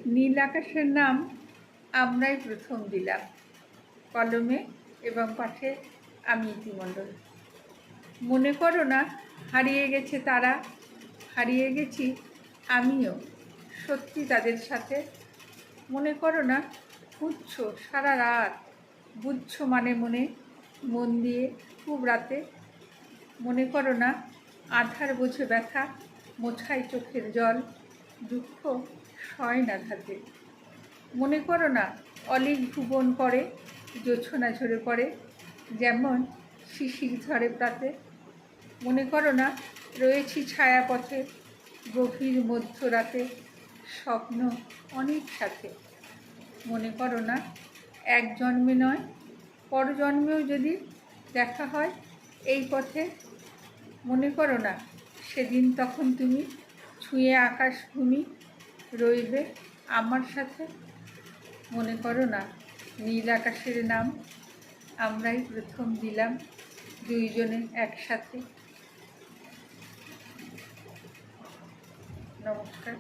নীল আকাশের নাম আমরাই প্রথম দিলাম। কলমে এবং পাঠে আমি ইতিমণ্ডল। মনে করো না হারিয়ে গেছে তারা, হারিয়ে গেছি আমিও সত্যি তাদের সাথে। মনে করো না খুঁজছো সারা রাত, বুঝছো মানে মনে মন দিয়ে খুব রাতে। মনে করো না আধার বোঝে ব্যথা, মোছায় চোখের জল, দুঃখ সয় না ধাতে। মনে করো না অলিক ভুবন পড়ে, জোছনা ঝরে পড়ে, যেমন শিশির ঝরে প্রাতে। মনে করো না রয়েছি ছায়াপথে, গভীর মধ্যরাতে, স্বপ্ন অনেক সাথে। মনে করো না এক জন্মে নয়, পর জন্মেও যদি দেখা হয় এই পথে। মনে করো না সেদিন তখন তুমি ছুঁয়ে আকাশ ভূমি রইবে আমার সাথে। মনে করো না নীল আকাশের নাম আমরাই প্রথম দিলাম, দুইজনে একসাথে। নমস্কার।